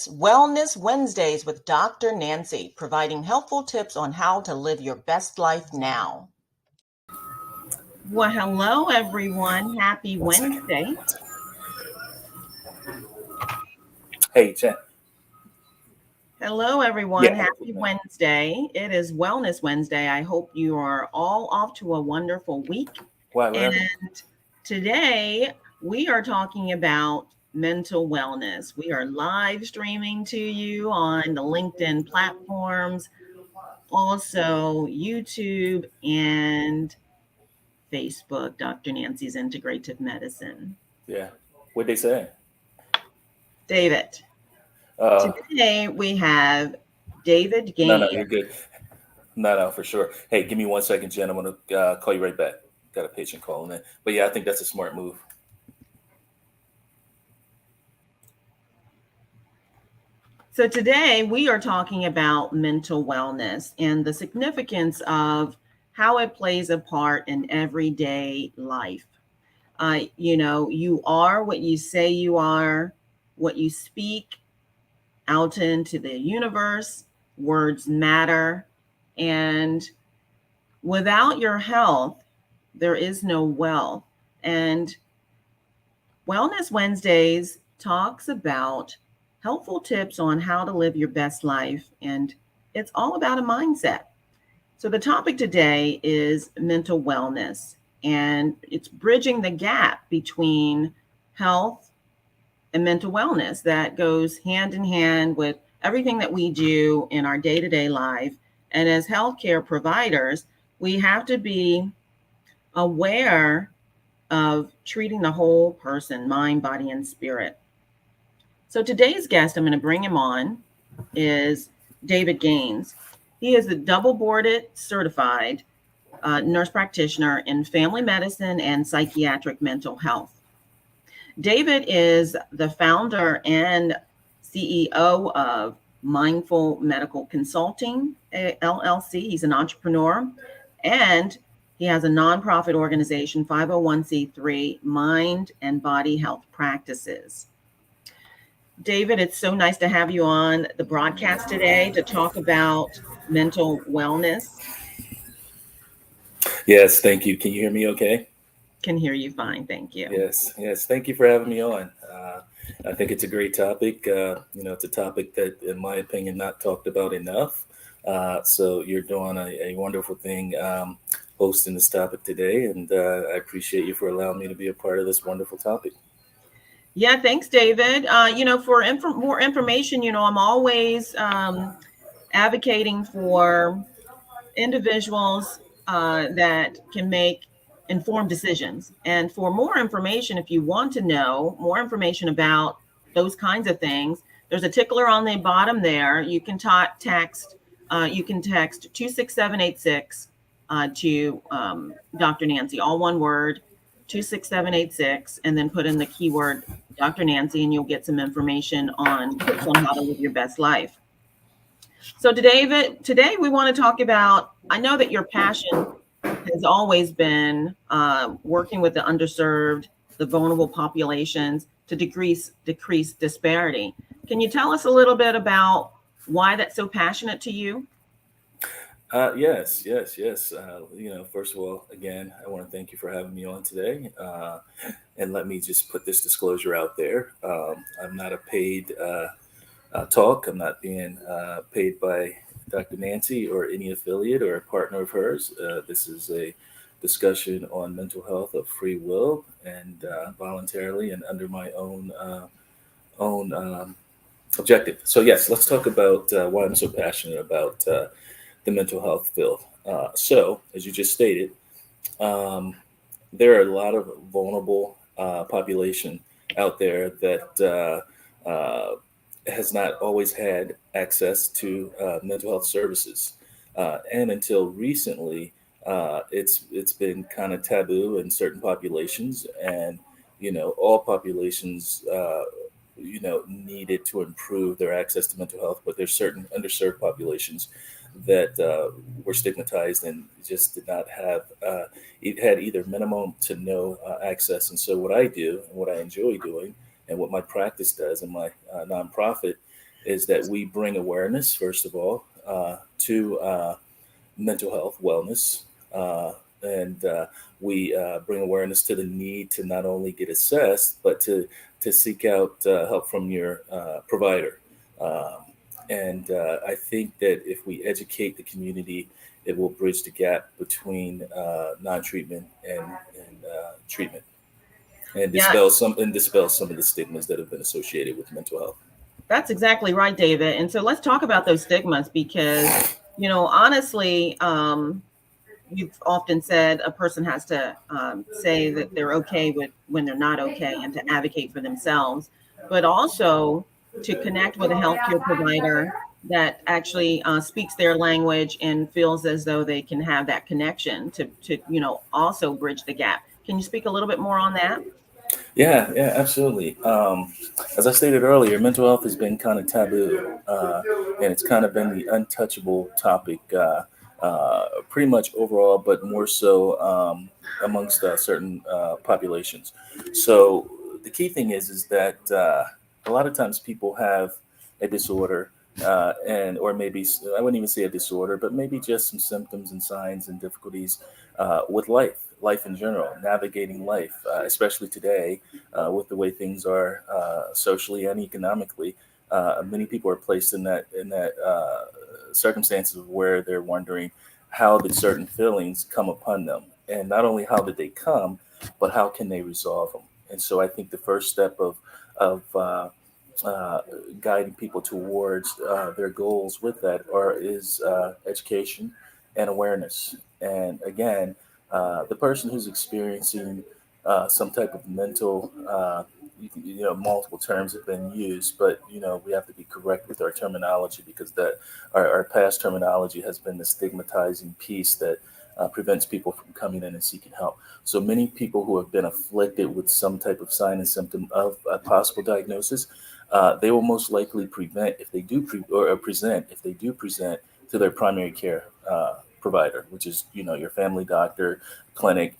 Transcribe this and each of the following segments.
It's Wellness Wednesdays with Dr. Nancy, providing helpful tips on how to live your best life now. Well, hello, everyone. Happy Wednesday. Hey, Jen. Hello, everyone. Happy Wednesday. It is Wellness Wednesday. I hope you are all off to a wonderful week. And today we are talking about mental wellness. We are live streaming to you on the LinkedIn platforms, also YouTube and Facebook, Dr. Nancy's Integrative Medicine. Yeah. What'd they say? David. Today we have David Gaines. No, you're good. No, for sure. Hey, give me 1 second, Jen. I'm going to call you right back. Got a patient calling in. But yeah, I think that's a smart move. So today we are talking about mental wellness and the significance of how it plays a part in everyday life. You are what you say you are, what you speak out into the universe. Words matter. And without your health, there is no wealth. And Wellness Wednesdays talks about helpful tips on how to live your best life. And it's all about a mindset. So the topic today is mental wellness, and it's bridging the gap between health and mental wellness that goes hand in hand with everything that we do in our day-to-day life. And as healthcare providers, we have to be aware of treating the whole person, mind, body, and spirit. So today's guest, I'm going to bring him on, is David Gaines. He is a double-boarded certified nurse practitioner in family medicine and psychiatric mental health. David is the founder and CEO of Mindful Medical Consulting, LLC. He's an entrepreneur, and he has a nonprofit organization, 501c3, Mind and Body Health Practices. David, it's so nice to have you on the broadcast today to talk about mental wellness. Yes, thank you. Can you hear me okay? Can hear you fine, thank you. Yes. Thank you for having me on. I think it's a great topic. It's a topic that, in my opinion, not talked about enough. So you're doing a wonderful thing hosting this topic today, and I appreciate you for allowing me to be a part of this wonderful topic. Yeah, thanks, David. For more information, I'm always advocating for individuals that can make informed decisions. And for more information, if you want to know more information about those kinds of things, there's a tickler on the bottom there. You can text 26786 to Dr. Nancy, all one word, 26786, and then put in the keyword Dr. Nancy, and you'll get some information on how to live your best life. So today we want to talk about, I know that your passion has always been working with the underserved, the vulnerable populations to decrease disparity. Can you tell us a little bit about why that's so passionate to you? Yes. First of all, again, I want to thank you for having me on today. And let me just put this disclosure out there. I'm not a paid talk. I'm not being paid by Dr. Nancy or any affiliate or a partner of hers. This is a discussion on mental health of free will and voluntarily and under my own objective. So yes, let's talk about why I'm so passionate about the mental health field. So as you just stated, there are a lot of vulnerable population out there that has not always had access to mental health services, and until recently, it's been kind of taboo in certain populations, and all populations needed to improve their access to mental health, but there's certain underserved populations that were stigmatized and just did not have it had either minimum to no access. And so what I do and what I enjoy doing and what my practice does and my nonprofit is that we bring awareness, first of all, to mental health, wellness, and we bring awareness to the need to not only get assessed, but to seek out help from your provider. Um, and I think that if we educate the community, it will bridge the gap between non-treatment and treatment, and Yeah, dispel some of the stigmas that have been associated with mental health. that's exactly right, David. And so let's talk about those stigmas because, honestly, you've often said a person has to say that they're okay with when they're not okay and to advocate for themselves, but also to connect with a healthcare provider that actually speaks their language and feels as though they can have that connection to also bridge the gap. Can you speak a little bit more on that? Yeah, yeah, absolutely. As I stated earlier, mental health has been kind of taboo, and it's kind of been the untouchable topic, pretty much overall, but more so amongst certain populations. So the key thing is that a lot of times people have a disorder, and or maybe I wouldn't even say a disorder, but maybe just some symptoms and signs and difficulties with life in general, navigating life, especially today with the way things are socially and economically. Many people are placed in that circumstances where they're wondering how did certain feelings come upon them, and not only how did they come, but how can they resolve them. And so I think the first step of uh, guiding people towards their goals with that is education and awareness. And again, the person who's experiencing some type of mental, multiple terms have been used, but we have to be correct with our terminology because that our past terminology has been the stigmatizing piece that prevents people from coming in and seeking help. So many people who have been afflicted with some type of sign and symptom of a possible diagnosis, they will most likely prevent if they do present if they do present to their primary care provider, which is your family doctor, clinic,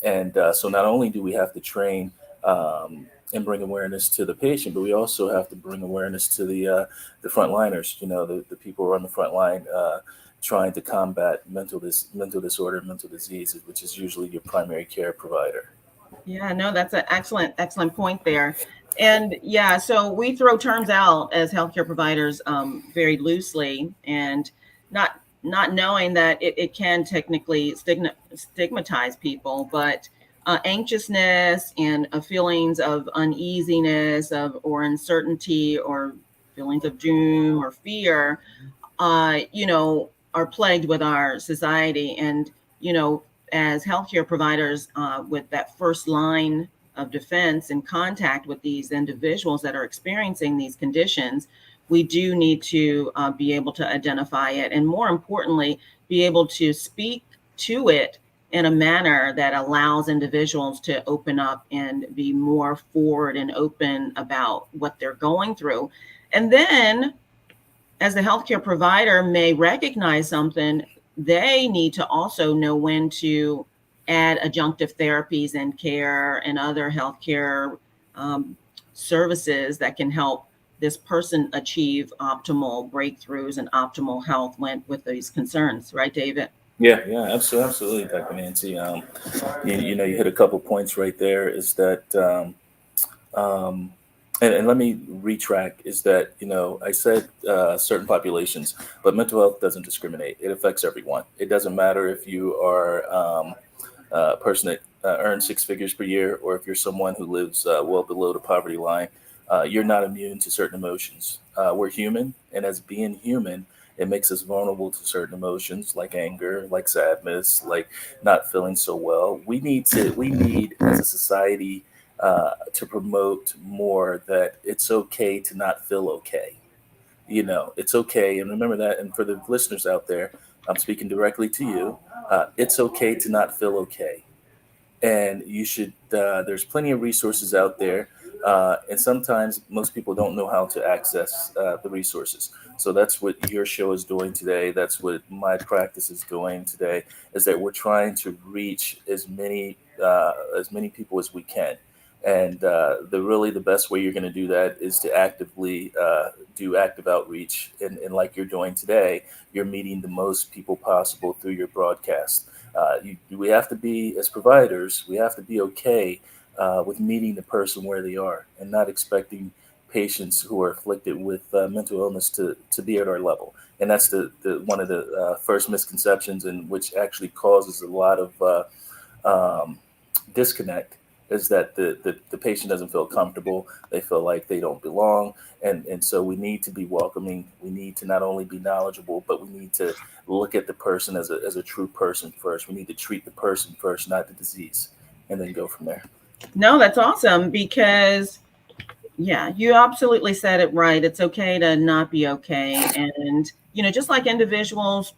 and so not only do we have to train and bring awareness to the patient, but we also have to bring awareness to the frontliners. The people who are on the front line. Trying to combat mental disorder, mental diseases, which is usually your primary care provider. Yeah, no, that's an excellent point there. And yeah, so we throw terms out as healthcare providers very loosely and not knowing that it can technically stigmatize people, but anxiousness and feelings of uneasiness or uncertainty or feelings of doom or fear are plagued with our society. And, as healthcare providers, with that first line of defense and contact with these individuals that are experiencing these conditions, we do need to be able to identify it. And more importantly, be able to speak to it in a manner that allows individuals to open up and be more forward and open about what they're going through. And then as the healthcare provider may recognize something, they need to also know when to add adjunctive therapies and care and other healthcare um, services that can help this person achieve optimal breakthroughs and optimal health with these concerns. Right, David? Yeah, yeah, absolutely, Dr. Nancy. You hit a couple points right there. Is that um, and let me retract. Is that I said certain populations, but mental health doesn't discriminate. It affects everyone. It doesn't matter if you are a person that earns six figures per year, or if you're someone who lives well below the poverty line. You're not immune to certain emotions. We're human, and as being human, it makes us vulnerable to certain emotions like anger, like sadness, like not feeling so well. We need as a society to promote more that it's okay to not feel okay. It's okay. And remember that. And for the listeners out there, I'm speaking directly to you. It's okay to not feel okay, and you should there's plenty of resources out there, and sometimes most people don't know how to access the resources. So that's what your show is doing today. That's what my practice is doing today, is that we're trying to reach as many people as we can. And the best way you're going to do that is to actively do active outreach. And like you're doing today, you're meeting the most people possible through your broadcast. We have to be, as providers, we have to be okay with meeting the person where they are and not expecting patients who are afflicted with mental illness to be at our level. And that's the one of the first misconceptions, and which actually causes a lot of disconnect, is that the patient doesn't feel comfortable. They feel like they don't belong. And so we need to be welcoming. We need to not only be knowledgeable, but we need to look at the person as a true person first. We need to treat the person first, not the disease, and then go from there. No, that's awesome, because yeah, you absolutely said it right. It's okay to not be okay. And, just like individuals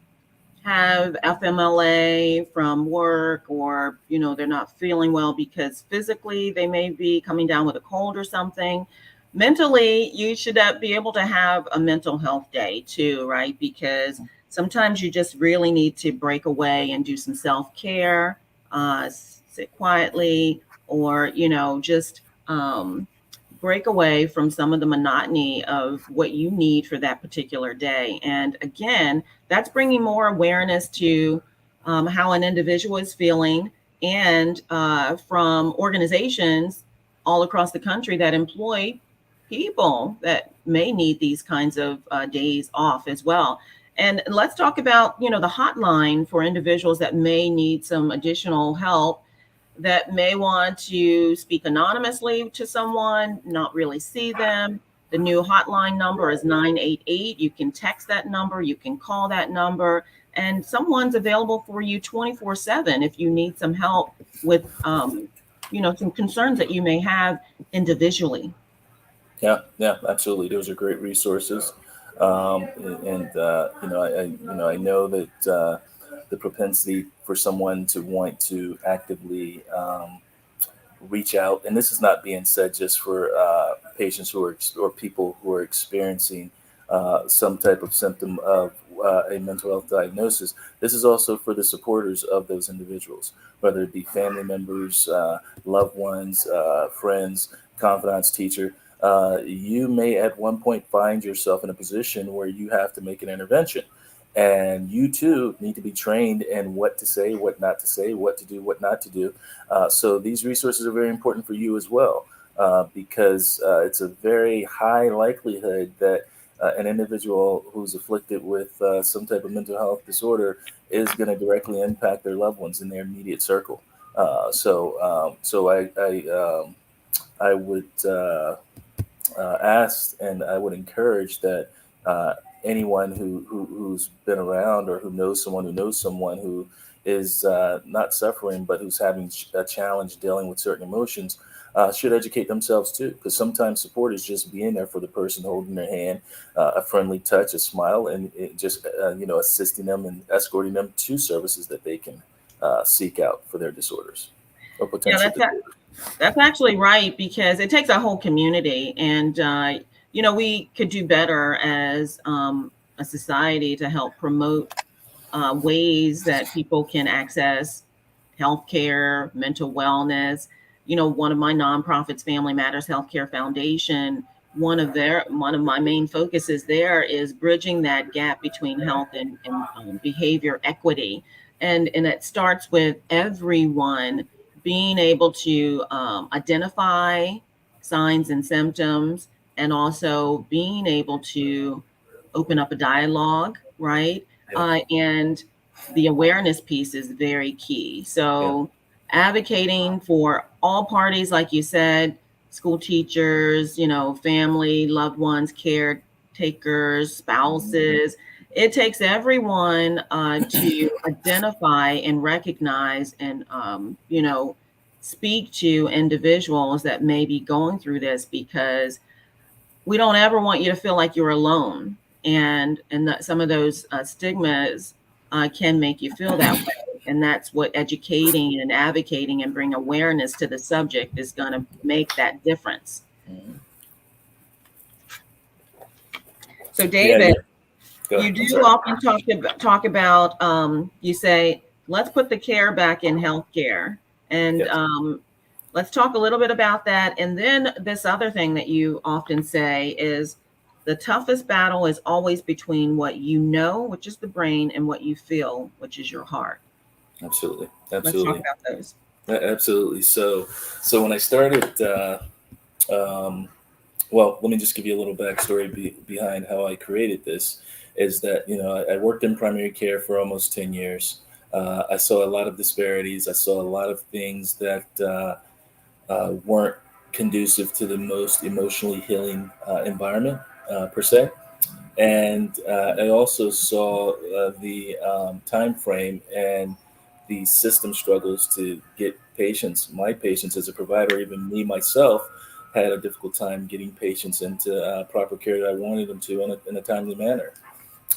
have FMLA from work, or, they're not feeling well because physically they may be coming down with a cold or something. Mentally, you should be able to have a mental health day too, right? Because sometimes you just really need to break away and do some self-care, sit quietly, or, just break away from some of the monotony of what you need for that particular day. And again, that's bringing more awareness to how an individual is feeling, and from organizations all across the country that employ people that may need these kinds of days off as well. And let's talk about, the hotline for individuals that may need some additional help, that may want to speak anonymously to someone, not really see them. The new hotline number is 988. You can text that number, you can call that number, and someone's available for you 24/7 if you need some help with, some concerns that you may have individually. Yeah, absolutely. Those are great resources. I know that the propensity for someone to want to actively reach out, and this is not being said just for patients or people who are experiencing some type of symptom of a mental health diagnosis. This is also for the supporters of those individuals, whether it be family members, loved ones, friends, confidants, teacher. You may at one point find yourself in a position where you have to make an intervention. And you too need to be trained in what to say, what not to say, what to do, what not to do. So these resources are very important for you as well, because it's a very high likelihood that an individual who's afflicted with some type of mental health disorder is going to directly impact their loved ones in their immediate circle. I would ask, and I would encourage that anyone who's been around, or who knows someone who is not suffering but who's having a challenge dealing with certain emotions should educate themselves too, because sometimes support is just being there for the person, holding their hand, a friendly touch, a smile, and just assisting them and escorting them to services that they can seek out for their disorders or potential disorders. That's actually right, because it takes a whole community, and we could do better as a society to help promote ways that people can access healthcare, mental wellness. One of my nonprofits, Family Matters Healthcare Foundation, one of my main focuses there is bridging that gap between health and behavior equity, and it starts with everyone being able to identify signs and symptoms, and also being able to open up a dialogue, right? And the awareness piece is very key. So advocating for all parties, like you said, school teachers, family, loved ones, caretakers, spouses. It takes everyone to identify and recognize and, speak to individuals that may be going through this, because we don't ever want you to feel like you're alone. And that some of those stigmas can make you feel that way. And that's what educating and advocating and bring awareness to the subject is going to make that difference. So, David, you do often talk about, you say, let's put the care back in healthcare. And let's talk a little bit about that. And then this other thing that you often say is the toughest battle is always between what you know, which is the brain, and what you feel, which is your heart. Absolutely, Let's talk absolutely, about those. absolutely. So when I started, well, let me just give you a little backstory behind how I created this. Is that I worked in primary care for almost 10 years. I saw a lot of disparities. I saw a lot of things that weren't conducive to the most emotionally healing environment per se. And I also saw the time frame and the system struggles to get patients, my patients as a provider, even me myself, had a difficult time getting patients into proper care that I wanted them to in a timely manner.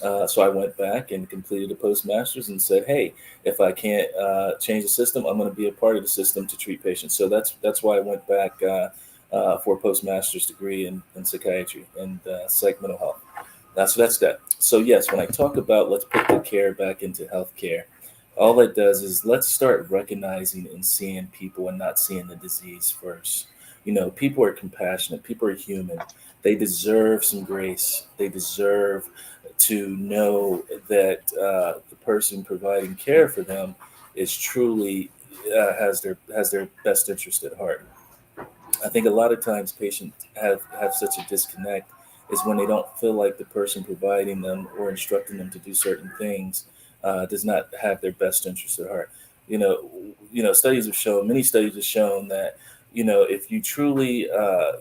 So I went back and completed a postmaster's and said, "Hey, if I can't change the system, I'm going to be a part of the system to treat patients." So that's why I went back for a postmaster's degree in psychiatry and psych mental health. So that's that. So yes, when I talk about let's put the care back into healthcare, all that does is let's start recognizing and seeing people and not seeing the disease first. People are compassionate. People are human. They deserve some grace. They deserve to know that the person providing care for them is truly has their best interest at heart. I think a lot of times patients have such a disconnect is when they don't feel like the person providing them or instructing them to do certain things does not have their best interest at heart. You know, studies have shown, many studies have shown that if you truly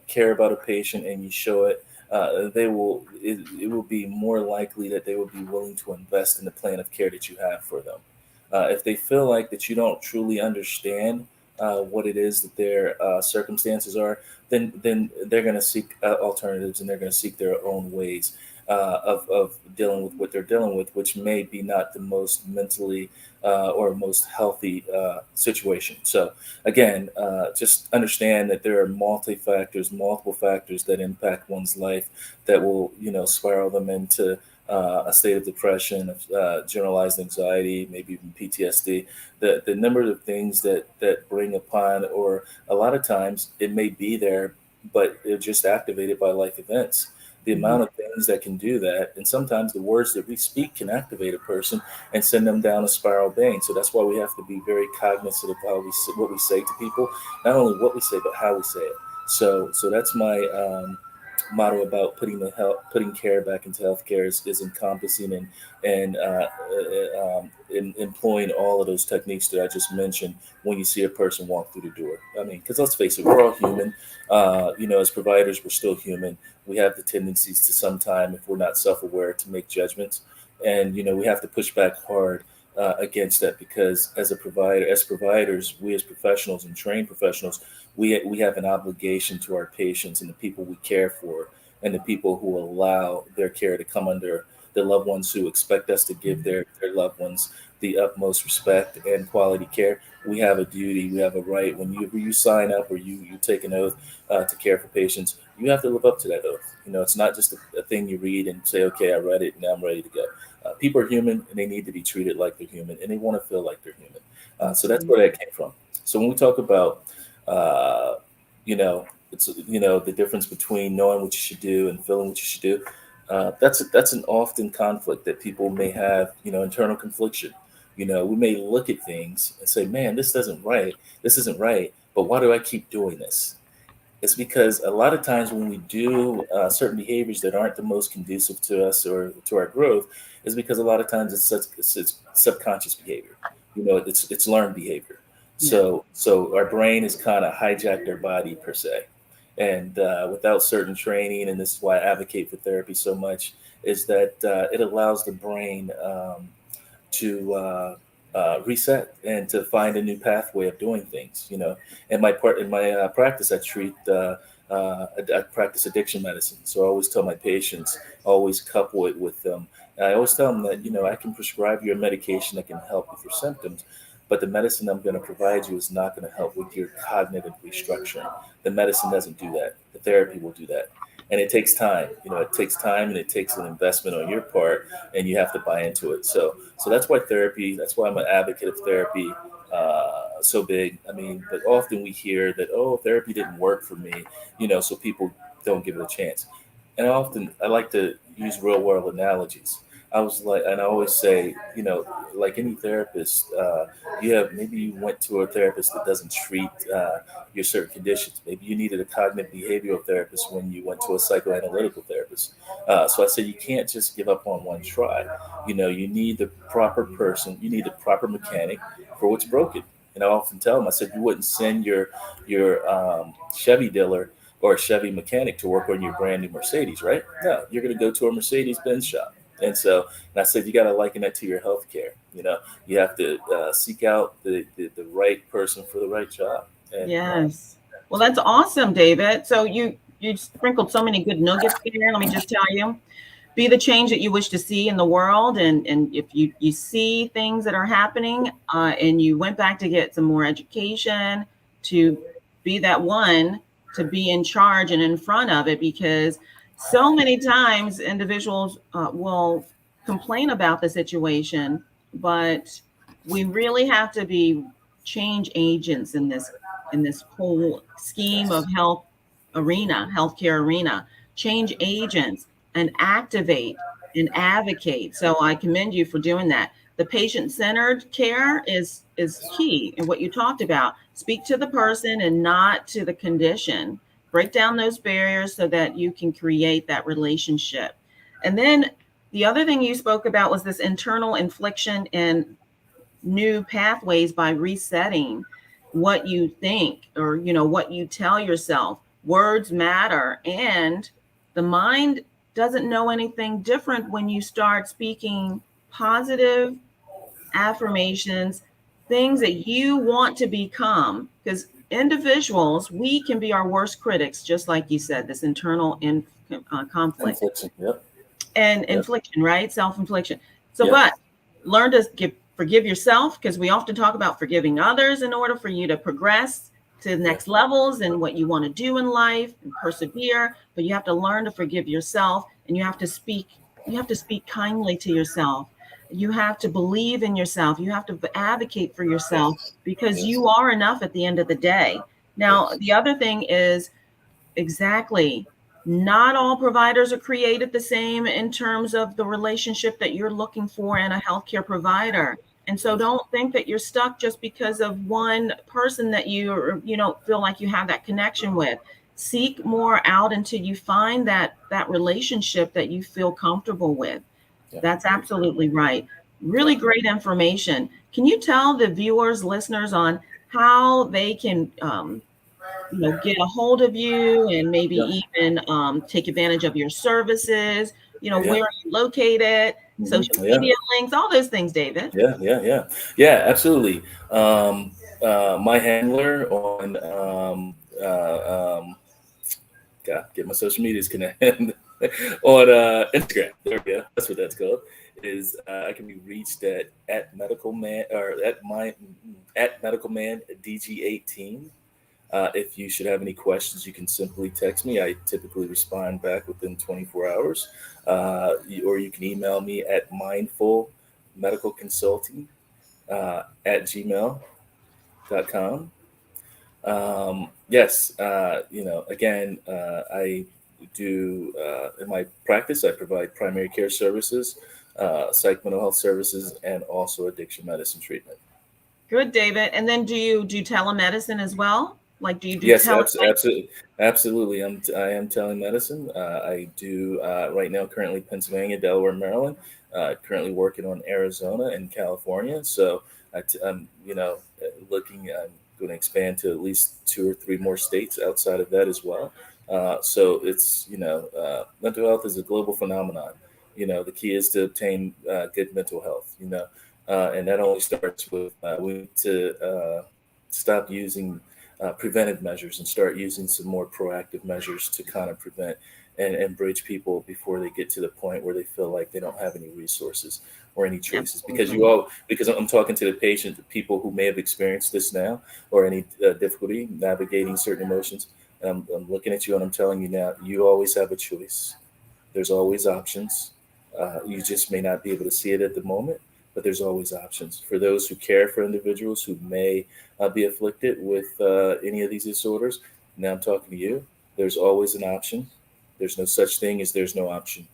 care about a patient and you show it, it will be more likely that they will be willing to invest in the plan of care that you have for them. If they feel like that you don't truly understand what it is that their circumstances are, then they're going to seek alternatives and they're going to seek their own ways of dealing with what they're dealing with, which may be not the most mentally or most healthy situation. So again, just understand that there are multiple factors that impact one's life that will spiral them into a state of depression, generalized anxiety, maybe even PTSD. The number of things that bring upon, or a lot of times it may be there, but they're just activated by life events. The Mhm. amount of things that can do that, and sometimes the words that we speak can activate a person and send them down a spiral vein. So that's why we have to be very cognizant of what we say to people, not only what we say but how we say it. So that's my motto about putting care back into healthcare is encompassing and employing all of those techniques that I just mentioned when you see a person walk through the door. I mean, because let's face it, we're all human. As providers, we're still human. We have the tendencies to sometime, if we're not self-aware, to make judgments, and we have to push back hard against that, because as providers, we as professionals and trained professionals, we have an obligation to our patients and the people we care for, and the people who allow their care to come under, the loved ones who expect us to give their loved ones the utmost respect and quality care. We have a duty, we have a right. When you sign up or you take an oath to care for patients, you have to live up to that oath. It's not just a thing you read and say, okay, I read it, now I'm ready to go. People are human and they need to be treated like they're human, and they want to feel like they're human. So that's Absolutely. where that came from. So when we talk about, uh, it's the difference between knowing what you should do and feeling what you should do. That's an often conflict that people may have. Internal confliction. We may look at things and say, "Man, This isn't right. But why do I keep doing this?" It's because a lot of times when we do certain behaviors that aren't the most conducive to us or to our growth, is because a lot of times it's subconscious behavior. It's learned behavior. Yeah. So our brain has kind of hijacked our body per se, and without certain training, and this is why I advocate for therapy so much, is that it allows the brain to reset and to find a new pathway of doing things. In my practice, I practice addiction medicine. So I always tell my patients, always couple it with them. And I always tell them that I can prescribe you a medication that can help with your symptoms, but the medicine I'm going to provide you is not going to help with your cognitive restructuring. The medicine doesn't do that. The therapy will do that. And it takes time. It takes time and it takes an investment on your part, and you have to buy into it. So that's why therapy. That's why I'm an advocate of therapy. so big. I mean, but often we hear that, oh, therapy didn't work for me, so people don't give it a chance. And I like to use real world analogies. And I always say, like any therapist, maybe you went to a therapist that doesn't treat your certain conditions. Maybe you needed a cognitive behavioral therapist when you went to a psychoanalytical therapist. So I said you can't just give up on one try. You need the proper person, you need the proper mechanic for what's broken. And I often tell them, I said, you wouldn't send your Chevy dealer or a Chevy mechanic to work on your brand new Mercedes, right? No, you're going to go to a Mercedes Benz shop. And I said, you got to liken that to your healthcare. You have to seek out the right person for the right job. And Yes. Well, that's awesome, David. So you sprinkled so many good nuggets there. Let me just tell you, be the change that you wish to see in the world. And if you see things that are happening and you went back to get some more education, to be that one to be in charge and in front of it, because so many times individuals will complain about the situation, but we really have to be change agents in this whole scheme of healthcare arena, change agents and activate and advocate. So I commend you for doing that. The patient-centered care is key in what you talked about. Speak to the person and not to the condition. Break down those barriers so that you can create that relationship. And then the other thing you spoke about was this internal infliction and new pathways by resetting what you think, or what you tell yourself. Words matter, and the mind doesn't know anything different when you start speaking positive affirmations, things that you want to become, because individuals, we can be our worst critics, just like you said, this internal conflict infliction. Yep. and Yep. infliction, right? Self-infliction. So, Yep. but learn to forgive yourself, because we often talk about forgiving others in order for you to progress to the next levels and what you want to do in life and persevere. But you have to learn to forgive yourself, and you have to speak kindly to yourself. You have to believe in yourself. You have to advocate for yourself, Yes. because Yes. you are enough at the end of the day. Now, Yes. the other thing is, exactly, not all providers are created the same in terms of the relationship that you're looking for in a healthcare provider. And so don't think that you're stuck just because of one person that you don't feel like you have that connection with. Seek more out until you find that relationship that you feel comfortable with. Yeah. That's absolutely right. Really great information. Can you tell the viewers, listeners, on how they can get a hold of you and maybe Yeah. even take advantage of your services? Yeah. Where are you located, social Yeah. media links, all those things, David? Yeah, absolutely. My handler on God, get my social medias connected on Instagram. There we go. That's what that's called. Is I can be reached at medical man or at medical man DG18. If you should have any questions, you can simply text me. I typically respond back within 24 hours. Or you can email me at mindfulmedicalconsulting at gmail.com. Yes, again, I do, in my practice, I provide primary care services, psych mental health services, and also addiction medicine treatment. Good, David. And then do you do telemedicine as well? Like, do you do Yes, tele? absolutely. I am telemedicine. I do right now, currently Pennsylvania, Delaware, Maryland. Currently working on Arizona and California. So I'm looking. I'm going to expand to at least 2 or 3 more states outside of that as well. So it's mental health is a global phenomenon. The key is to obtain good mental health. And that only starts with we need to stop using preventive measures and start using some more proactive measures to kind of prevent and bridge people before they get to the point where they feel like they don't have any resources or any choices. Because I'm talking to the patient, the people who may have experienced this now or any difficulty navigating certain emotions. And I'm looking at you and I'm telling you now, you always have a choice. There's always options. You just may not be able to see it at the moment, but there's always options for those who care for individuals who may be afflicted with any of these disorders. Now I'm talking to you. There's always an option. There's no such thing as there's no option.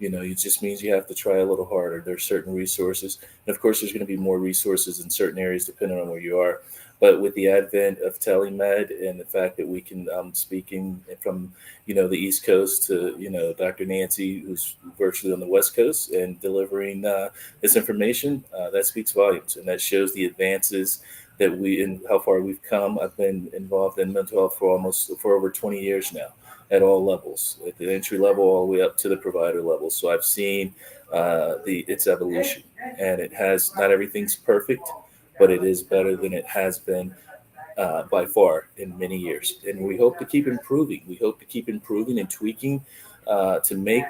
It just means you have to try a little harder. There's certain resources. And of course, there's going to be more resources in certain areas depending on where you are. But with the advent of telemed and the fact that we can, speaking from, the East Coast to, Dr. Nancy, who's virtually on the West Coast and delivering this information, that speaks volumes. And that shows the advances that and how far we've come. I've been involved in mental health for over 20 years now, at all levels, at the entry level all the way up to the provider level. So I've seen its evolution, and it has, not everything's perfect, but it is better than it has been by far in many years. And we hope to keep improving. We hope to keep improving and tweaking to make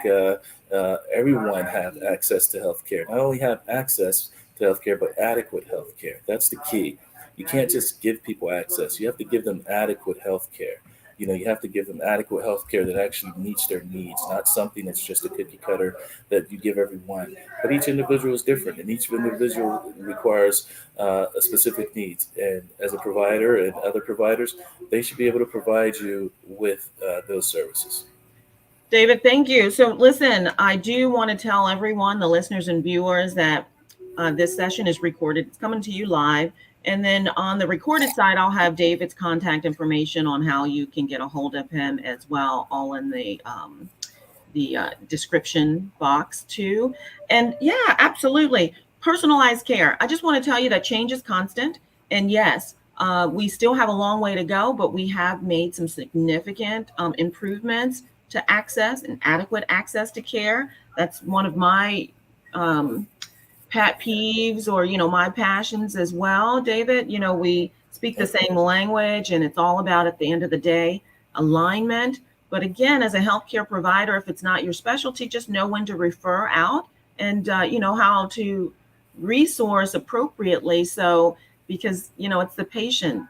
everyone have access to healthcare. Not only have access to healthcare, but adequate healthcare. That's the key. You can't just give people access. You have to give them adequate healthcare. You have to give them adequate health care that actually meets their needs, not something that's just a cookie cutter that you give everyone. But each individual is different, and each individual requires a specific needs. And as a provider and other providers, they should be able to provide you with those services. David, thank you. So listen, I do want to tell everyone, the listeners and viewers, that this session is recorded. It's coming to you live. And then on the recorded side, I'll have David's contact information on how you can get a hold of him as well, all in the description box too. And yeah, absolutely. Personalized care. I just want to tell you that change is constant. And yes, we still have a long way to go, but we have made some significant improvements to access and adequate access to care. That's one of my pet peeves, or my passions as well, David. We speak the same language, and it's all about, at the end of the day, alignment. But again, as a healthcare provider, if it's not your specialty, just know when to refer out, and how to resource appropriately. So because it's the patient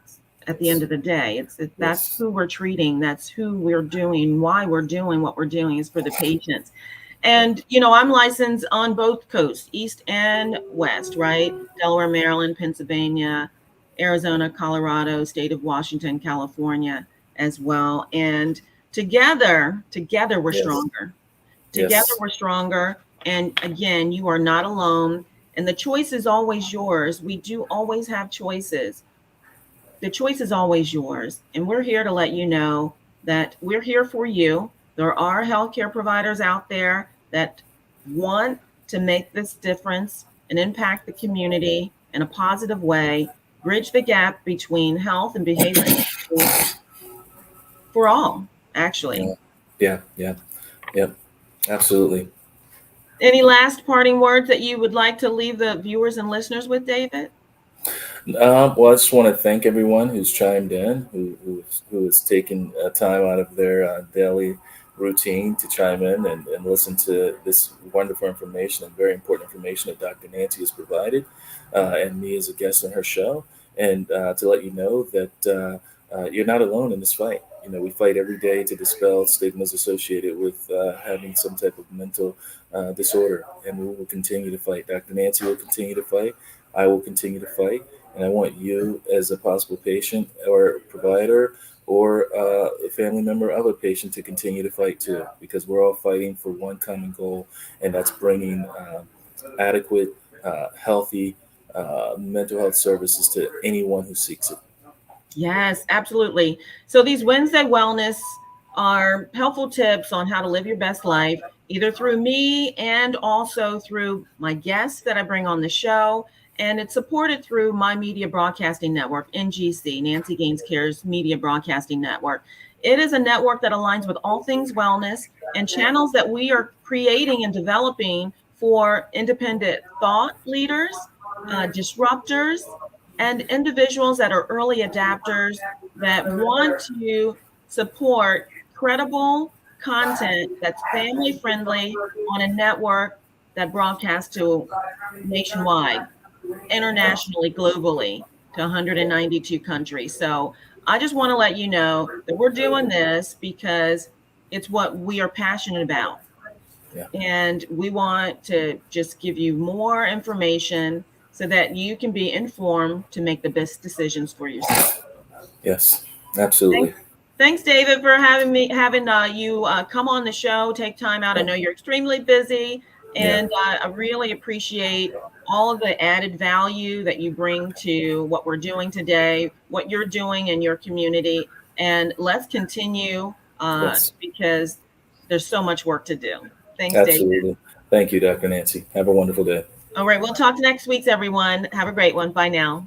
at the end of the day. That's who we're treating. That's who we're doing. Why we're doing what we're doing is for the patients. And, I'm licensed on both coasts, East and West, right? Delaware, Maryland, Pennsylvania, Arizona, Colorado, state of Washington, California as well. And together we're stronger. Together we're stronger. And again, you are not alone. And the choice is always yours. We do always have choices. The choice is always yours. And we're here to let you know that we're here for you. There are healthcare providers out there that want to make this difference and impact the community in a positive way, bridge the gap between health and behavior for all, actually. Yeah, absolutely. Any last parting words that you would like to leave the viewers and listeners with, David? Well, I just want to thank everyone who's chimed in, who has taken time out of their daily routine to chime in and listen to this wonderful information and very important information that Dr. Nancy has provided, and me as a guest on her show, and to let you know that you're not alone in this fight. We fight every day to dispel stigmas associated with having some type of mental disorder, and we will continue to fight. Dr. Nancy will continue to fight. I will continue to fight, and I want you, as a possible patient or provider or a family member of a patient, to continue to fight too, because we're all fighting for one common goal, and that's bringing adequate, healthy mental health services to anyone who seeks it. Yes, absolutely. So these Wednesday Wellness are helpful tips on how to live your best life, either through me and also through my guests that I bring on the show. And it's supported through my media broadcasting network, NGC, Nancy Gaines Cares Media Broadcasting Network. It is a network that aligns with all things wellness and channels that we are creating and developing for independent thought leaders, disruptors, and individuals that are early adapters that want to support credible content that's family friendly on a network that broadcasts to nationwide, internationally, globally, to 192 countries. So I just want to let you know that we're doing this because it's what we are passionate about. Yeah. And we want to just give you more information so that you can be informed to make the best decisions for yourself. Yes, absolutely. Thanks, David, for having you come on the show, take time out. I know you're extremely busy, Yeah. and I really appreciate all of the added value that you bring to what we're doing today, what you're doing in your community. And let's continue Yes, because there's so much work to do. Thanks, David. absolutely. Thank you, Dr. Nancy. Have a wonderful day. All right, we'll talk next week, everyone. Have a great one. Bye now.